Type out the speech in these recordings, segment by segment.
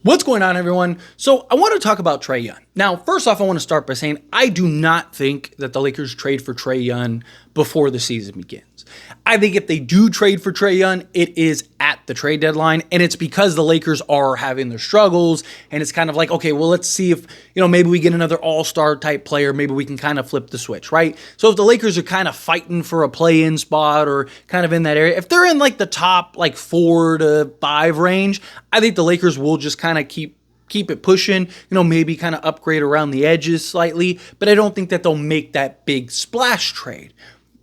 What's going on, everyone? So I want to talk about Trae Young. Now, first off, I want to start by saying I do not think that the Lakers trade for Trae Young before the season begins. I think if they do trade for Trae Young, it is at the trade deadline, and it's because the Lakers are having their struggles, and it's kind of like, okay, well, let's see if, maybe we get another all-star type player, maybe we can kind of flip the switch, right? So if the Lakers are kind of fighting for a play-in spot or kind of in that area, if they're in like the top like 4 to 5 range, I think the Lakers will just kind of keep it pushing, maybe kind of upgrade around the edges slightly, but I don't think that they'll make that big splash trade.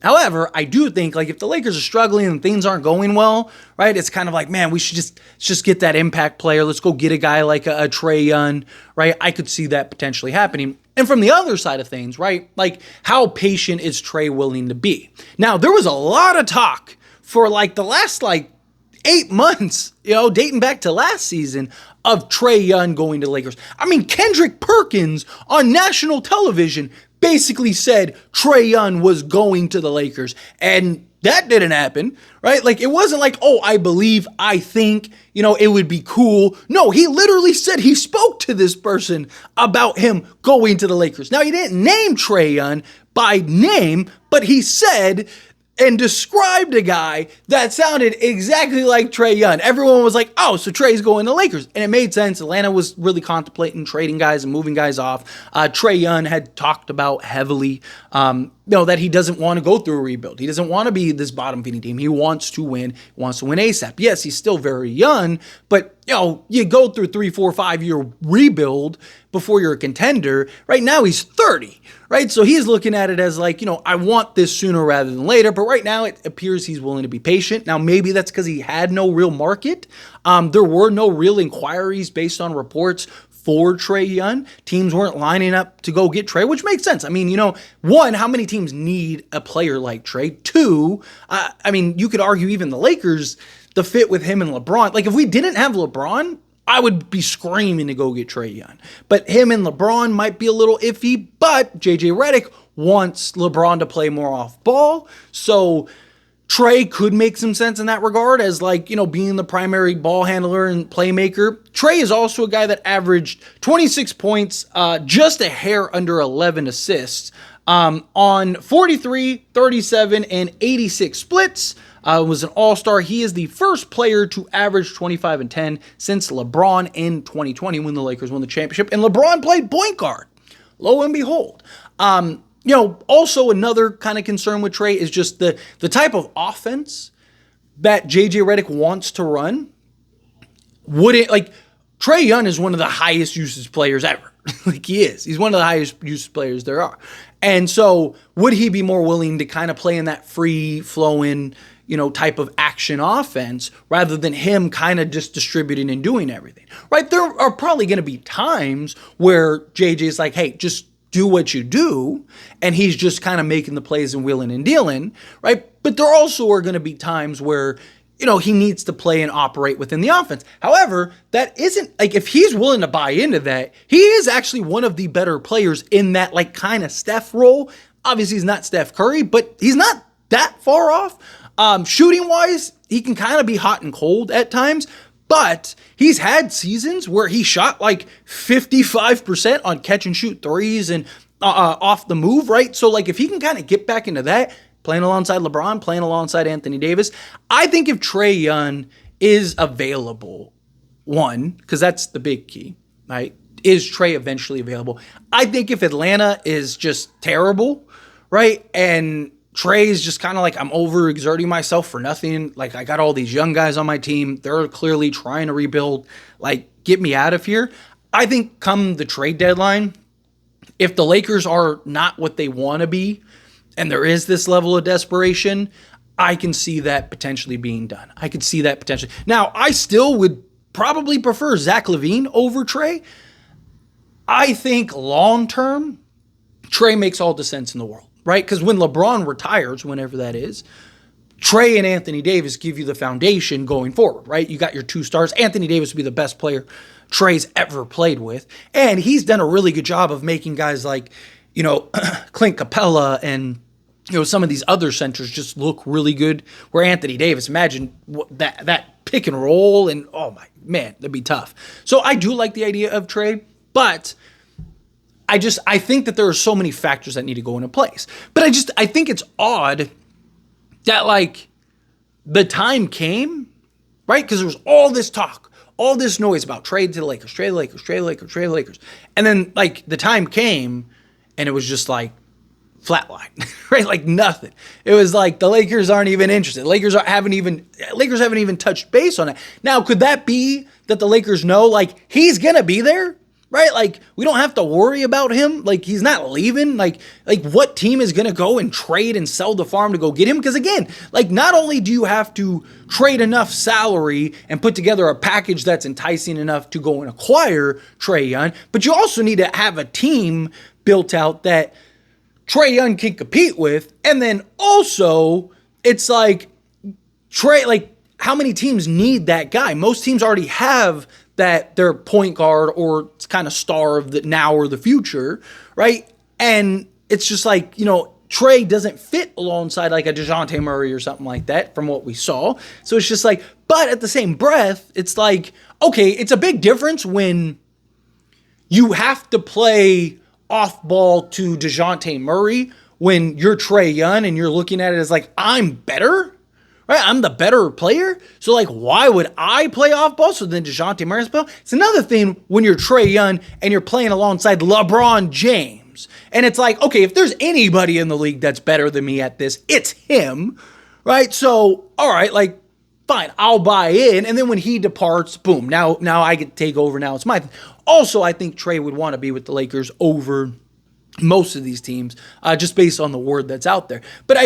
However, I do think like if the Lakers are struggling and things aren't going well, right, it's kind of like, man, we should just get that impact player. Let's go get a guy like a Trae Young, right? I could see that potentially happening. And from the other side of things, right, like how patient is Trae willing to be? Now, there was a lot of talk for like the last 8 months, dating back to last season, of Trae Young going to Lakers. I mean, Kendrick Perkins on national television basically said Trae Young was going to the Lakers, and that didn't happen, right? Like, it wasn't like, oh, I believe, I think, it would be cool. No, he literally said he spoke to this person about him going to the Lakers. Now, he didn't name Trae Young by name, but he said and described a guy that sounded exactly like Trae Young. Everyone was like, oh, so Trae's going to Lakers. And it made sense. Atlanta was really contemplating trading guys and moving guys off. Trae Young had talked about heavily, that he doesn't want to go through a rebuild. He doesn't want to be this bottom feeding team. He wants to win. He wants to win ASAP. Yes, he's still very young, but you go through 3, 4, 5 year rebuild before you're a contender. Right now he's 30, right? So he's looking at it as like, I want this sooner rather than later. But right now it appears he's willing to be patient. Now, maybe that's because he had no real market. There were no real inquiries based on reports for Trae Young. Teams weren't lining up to go get Trae, which makes sense. I mean, one, how many teams need a player like Trae? Two, you could argue even the Lakers, the fit with him and LeBron. Like, if we didn't have LeBron, I would be screaming to go get Trae Young. But him and LeBron might be a little iffy, but JJ Redick wants LeBron to play more off ball. So Trae could make some sense in that regard as being the primary ball handler and playmaker. Trae is also a guy that averaged 26 points, just a hair under 11 assists on 43, 37, and 86 splits. Was an all-star. He is the first player to average 25 and 10 since LeBron in 2020 when the Lakers won the championship. And LeBron played point guard. Lo and behold. Also another kind of concern with Trae is just the type of offense that JJ Redick wants to run. Trae Young is one of the highest usage players ever. He is. He's one of the highest usage players there are. And so would he be more willing to kind of play in that free flowing, type of action offense rather than him kind of just distributing and doing everything, right? There are probably going to be times where JJ's like, hey, just do what you do, and he's just kind of making the plays and wheeling and dealing, right? But there also are going to be times where, he needs to play and operate within the offense. However, that isn't, if he's willing to buy into that, he is actually one of the better players in that, kind of Steph role. Obviously, he's not Steph Curry, but he's not that far off. Shooting-wise, he can kind of be hot and cold at times, but he's had seasons where he shot 55% on catch and shoot threes and off the move, right? So if he can kind of get back into that, playing alongside LeBron, playing alongside Anthony Davis, I think if Trae Young is available, one, because that's the big key, right? Is Trae eventually available? I think if Atlanta is just terrible, right, and Trae is just kind of I'm overexerting myself for nothing. I got all these young guys on my team. They're clearly trying to rebuild. Get me out of here. I think come the trade deadline, if the Lakers are not what they want to be, and there is this level of desperation, I can see that potentially being done. I could see that potentially. Now, I still would probably prefer Zach LaVine over Trae. I think long-term, Trae makes all the sense in the world, right? Because when LeBron retires, whenever that is, Trae and Anthony Davis give you the foundation going forward, right? You got your two stars. Anthony Davis would be the best player Trae's ever played with. And he's done a really good job of making guys like, Clint Capella and some of these other centers just look really good. Where Anthony Davis, imagine that pick and roll, and oh my man, that'd be tough. So I do like the idea of trade, but I think that there are so many factors that need to go into place. But I think it's odd that like the time came, right? Because there was all this talk, all this noise about trade to the Lakers, trade the Lakers, trade the Lakers, trade the Lakers. And then like the time came and it was just like flatline, right? Like nothing. It was like the Lakers aren't even interested. Lakers haven't even touched base on it. Now, could that be that the Lakers know like he's going to be there? Right? Like, we don't have to worry about him. Like, he's not leaving. Like what team is going to go and trade and sell the farm to go get him? Because again, like, not only do you have to trade enough salary and put together a package that's enticing enough to go and acquire Trae Young, but you also need to have a team built out that Trae Young can compete with. And then also, it's like, how many teams need that guy? Most teams already have that their point guard or kind of star of the now or the future, right? And it's just like, Trae doesn't fit alongside like a DeJounte Murray or something like that from what we saw. So it's just like, but at the same breath, it's like, okay, it's a big difference when you have to play off ball to DeJounte Murray when you're Trae Young and you're looking at it as like, I'm better. Right, I'm the better player, so like, why would I play off ball? So then DeJounte Murray's ball. It's another thing when you're Trae Young and you're playing alongside LeBron James, and it's like, okay, if there's anybody in the league that's better than me at this, it's him, right? So, all right, like, fine, I'll buy in, and then when he departs, boom, now I get to take over. Now it's my thing. Also, I think Trae would want to be with the Lakers over most of these teams, just based on the word that's out there. But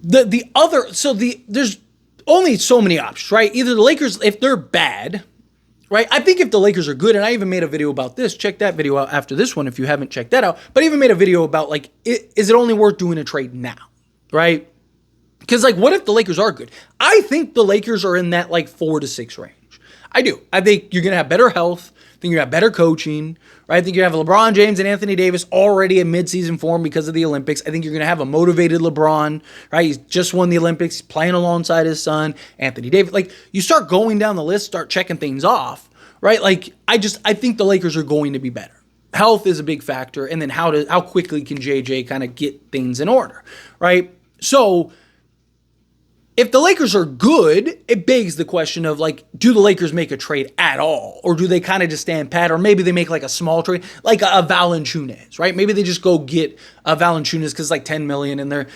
there's only so many options, right? Either the Lakers, if they're bad, right? I think if the Lakers are good, and I even made a video about this, check that video out after this one if you haven't checked that out, but I even made a video about like, is it only worth doing a trade now, right? Because like, what if the Lakers are good? I think the Lakers are in that like 4 to 6 range. I do. I think you're going to have better health. I think you're going to have better coaching, right? I think you have LeBron James and Anthony Davis already in midseason form because of the Olympics. I think you're going to have a motivated LeBron, right? He's just won the Olympics, playing alongside his son, Anthony Davis. Like, you start going down the list, start checking things off, right? Like, I think the Lakers are going to be better. Health is a big factor, and then how quickly can JJ kind of get things in order, right? So, if the Lakers are good, it begs the question of like, do the Lakers make a trade at all? Or do they kind of just stand pat? Or maybe they make like a small trade, like a Valanciunas, right? Maybe they just go get a Valanciunas because it's like $10 million and they're,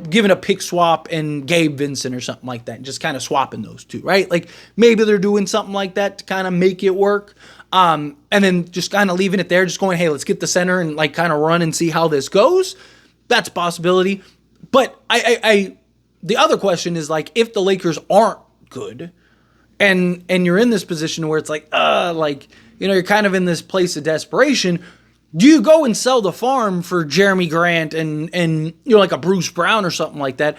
giving a pick swap and Gabe Vincent or something like that, and just kind of swapping those two, right? Like maybe they're doing something like that to kind of make it work. And then just kind of leaving it there, just going, hey, let's get the center and like kind of run and see how this goes. That's a possibility. But the other question is like, if the Lakers aren't good and you're in this position where it's like, you're kind of in this place of desperation, do you go and sell the farm for Jeremy Grant and like a Bruce Brown or something like that?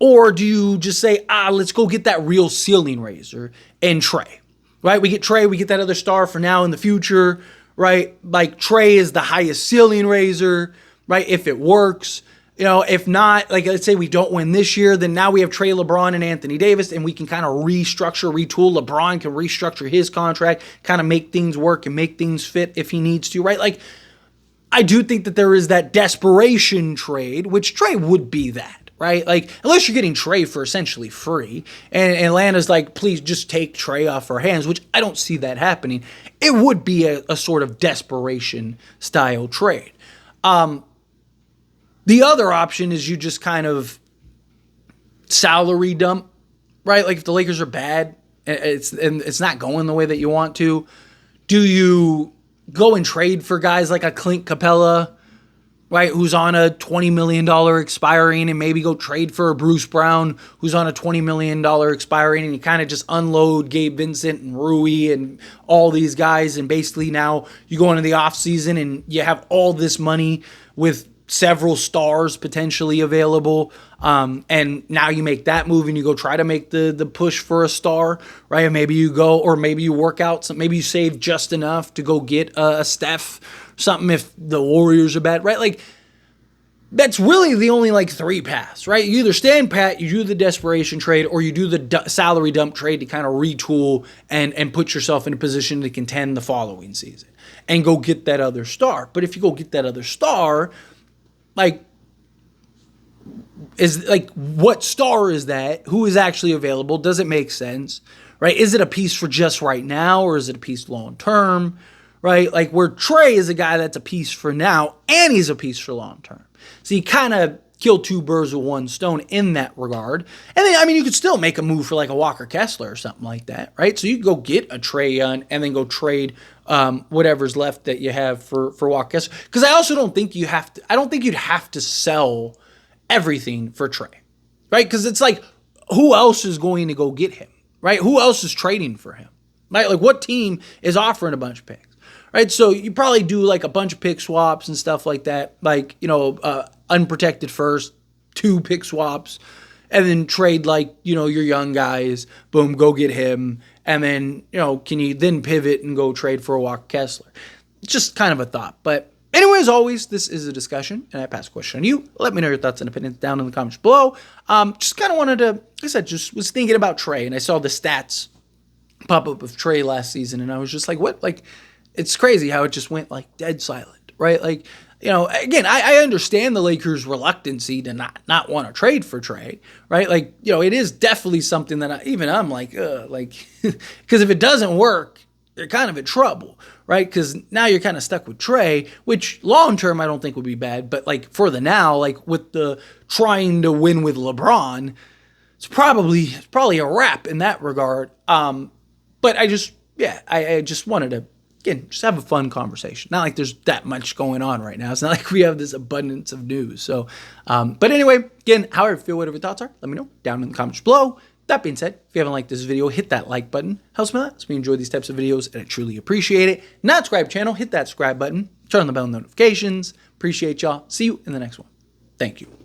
Or do you just say, let's go get that real ceiling raiser and Trae, right? We get Trae, we get that other star for now in the future, right? Like Trae is the highest ceiling raiser, right? If it works. If not, like let's say we don't win this year, then now we have Trae, LeBron, and Anthony Davis, and we can kind of retool. LeBron can restructure his contract, kind of make things work and make things fit if he needs to, right? Like, I do think that there is that desperation trade, which Trae would be that, right? Like, unless you're getting Trae for essentially free, and Atlanta's like, please just take Trae off our hands, which I don't see that happening. It would be a sort of desperation style trade. The other option is you just kind of salary dump, right? Like if the Lakers are bad and it's not going the way that you want to, do you go and trade for guys like a Clint Capella, right, who's on a $20 million expiring, and maybe go trade for a Bruce Brown who's on a $20 million expiring, and you kind of just unload Gabe Vincent and Rui and all these guys, and basically now you go into the offseason and you have all this money with several stars potentially available, and now you make that move and you go try to make the push for a star, right? And maybe you go, or maybe you work out some, maybe you save just enough to go get a Steph, something if the Warriors are bad, right? Like that's really the only like 3 paths, right? You either stand pat, you do the desperation trade, or you do the salary dump trade to kind of retool and put yourself in a position to contend the following season and go get that other star. But if you go get that other star, like, what star is that? Who is actually available? Does it make sense, right? Is it a piece for just right now, or is it a piece long term, right? Like, where Trae is a guy that's a piece for now and he's a piece for long term. So you kind of kill 2 birds with 1 stone in that regard. And then, I mean, you could still make a move for like a Walker Kessler or something like that, right? So you could go get a Trae Young and then go trade whatever's left that you have for Walker Kessler. Because I also don't think you'd have to sell everything for Trae, right? Because it's like, who else is going to go get him, right? Who else is trading for him, right? Like, what team is offering a bunch of picks? Right, so you probably do like a bunch of pick swaps and stuff like that, like, unprotected first, 2 pick swaps, and then trade like, your young guys, boom, go get him, and then, can you then pivot and go trade for a Walker Kessler? It's just kind of a thought. But anyway, as always, this is a discussion, and I pass a question on you. Let me know your thoughts and opinions down in the comments below. Just kind of wanted to, like I said, just was thinking about Trae, and I saw the stats pop up of Trae last season, and I was just like, what, like, it's crazy how it just went like dead silent, right? Like, again, I understand the Lakers' reluctancy to not want to trade for Trae, right? Like, it is definitely something that I'm like, because if it doesn't work, you're kind of in trouble, right? Because now you're kind of stuck with Trae, which long term I don't think would be bad, but like for the now, like with the trying to win with LeBron, it's probably a wrap in that regard. But I just wanted to, again, just have a fun conversation. Not like there's that much going on right now. It's not like we have this abundance of news. So, but anyway, again, however you feel, whatever your thoughts are, let me know down in the comments below. That being said, if you haven't liked this video, hit that like button. Helps me out. Helps me enjoy these types of videos, and I truly appreciate it. Not subscribe channel, hit that subscribe button. Turn on the bell notifications. Appreciate y'all. See you in the next one. Thank you.